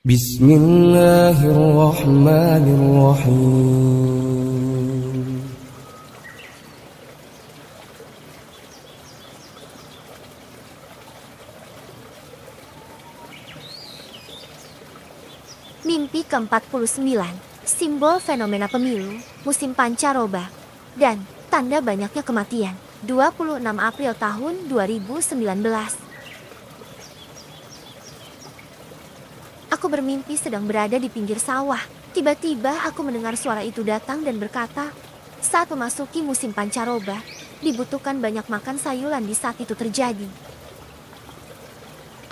Bismillahirrahmanirrahim. Mimpi ke-49, simbol fenomena pemilu, musim pancaroba, dan tanda banyaknya kematian. 26 April tahun 2019. Aku bermimpi sedang berada di pinggir sawah. Tiba-tiba aku mendengar suara itu datang dan berkata, saat memasuki musim pancaroba, dibutuhkan banyak makan sayuran di saat itu terjadi.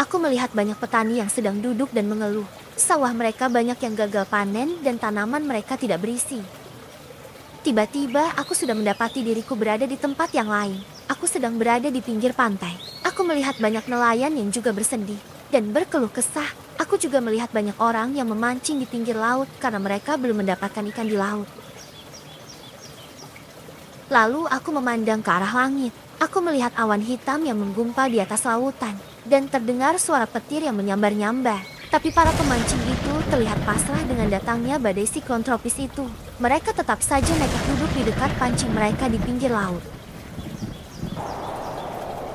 Aku melihat banyak petani yang sedang duduk dan mengeluh. Sawah mereka banyak yang gagal panen dan tanaman mereka tidak berisi. Tiba-tiba aku sudah mendapati diriku berada di tempat yang lain. Aku sedang berada di pinggir pantai. Aku melihat banyak nelayan yang juga bersedih dan berkeluh kesah. Aku juga melihat banyak orang yang memancing di pinggir laut karena mereka belum mendapatkan ikan di laut. Lalu aku memandang ke arah langit. Aku melihat awan hitam yang menggumpal di atas lautan dan terdengar suara petir yang menyambar-nyambar. Tapi para pemancing itu terlihat pasrah dengan datangnya badai siklon tropis itu. Mereka tetap saja nekat duduk di dekat pancing mereka di pinggir laut.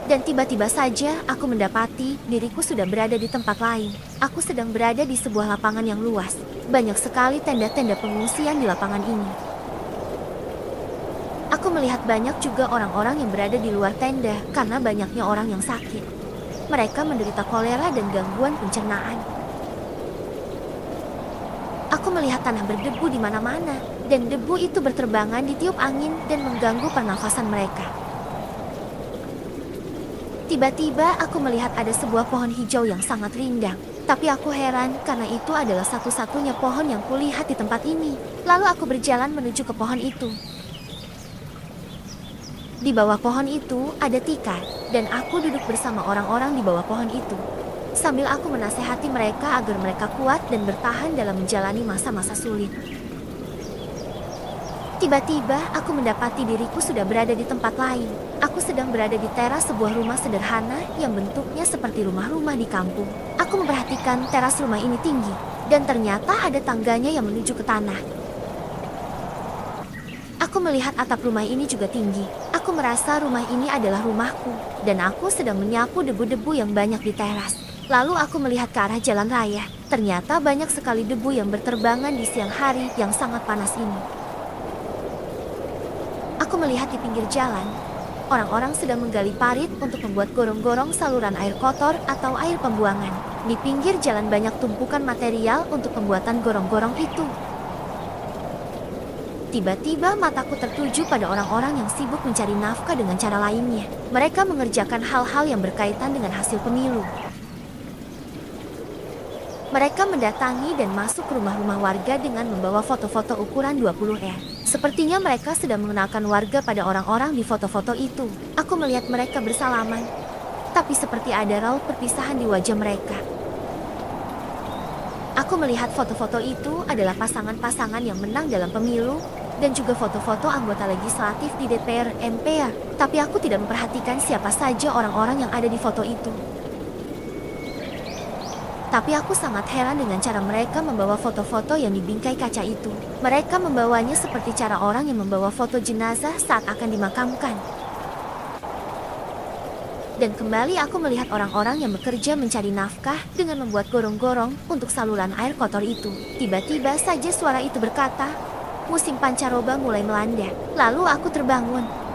Dan tiba-tiba saja aku mendapati diriku sudah berada di tempat lain. Aku sedang berada di sebuah lapangan yang luas. Banyak sekali tenda-tenda pengungsian di lapangan ini. Aku melihat banyak juga orang-orang yang berada di luar tenda karena banyaknya orang yang sakit. Mereka menderita kolera dan gangguan pencernaan. Aku melihat tanah berdebu di mana-mana, dan debu itu berterbangan ditiup angin dan mengganggu pernafasan mereka. Tiba-tiba aku melihat ada sebuah pohon hijau yang sangat rindang. Tapi aku heran karena itu adalah satu-satunya pohon yang kulihat di tempat ini. Lalu aku berjalan menuju ke pohon itu. Di bawah pohon itu ada tikar, dan aku duduk bersama orang-orang di bawah pohon itu. Sambil aku menasehati mereka agar mereka kuat dan bertahan dalam menjalani masa-masa sulit. Tiba-tiba aku mendapati diriku sudah berada di tempat lain. Aku sedang berada di teras sebuah rumah sederhana yang bentuknya seperti rumah-rumah di kampung. Aku memperhatikan teras rumah ini tinggi, dan ternyata ada tangganya yang menuju ke tanah. Aku melihat atap rumah ini juga tinggi. Aku merasa rumah ini adalah rumahku, dan aku sedang menyapu debu-debu yang banyak di teras. Lalu aku melihat ke arah jalan raya. Ternyata banyak sekali debu yang berterbangan di siang hari yang sangat panas ini. Aku melihat di pinggir jalan, orang-orang sedang menggali parit untuk membuat gorong-gorong saluran air kotor atau air pembuangan. Di pinggir jalan banyak tumpukan material untuk pembuatan gorong-gorong itu. Tiba-tiba mataku tertuju pada orang-orang yang sibuk mencari nafkah dengan cara lainnya. Mereka mengerjakan hal-hal yang berkaitan dengan hasil pemilu. Mereka mendatangi dan masuk ke rumah-rumah warga dengan membawa foto-foto ukuran 20 Sepertinya mereka sedang mengenalkan warga pada orang-orang di foto-foto itu. Aku melihat mereka bersalaman, tapi seperti ada raut perpisahan di wajah mereka. Aku melihat foto-foto itu adalah pasangan-pasangan yang menang dalam pemilu, dan juga foto-foto anggota legislatif di DPR MPR. Tapi aku tidak memperhatikan siapa saja orang-orang yang ada di foto itu. Tapi aku sangat heran dengan cara mereka membawa foto-foto yang di bingkai kaca itu. Mereka membawanya seperti cara orang yang membawa foto jenazah saat akan dimakamkan. Dan kembali aku melihat orang-orang yang bekerja mencari nafkah dengan membuat gorong-gorong untuk saluran air kotor itu. Tiba-tiba saja suara itu berkata, musim pancaroba mulai melanda. Lalu aku terbangun.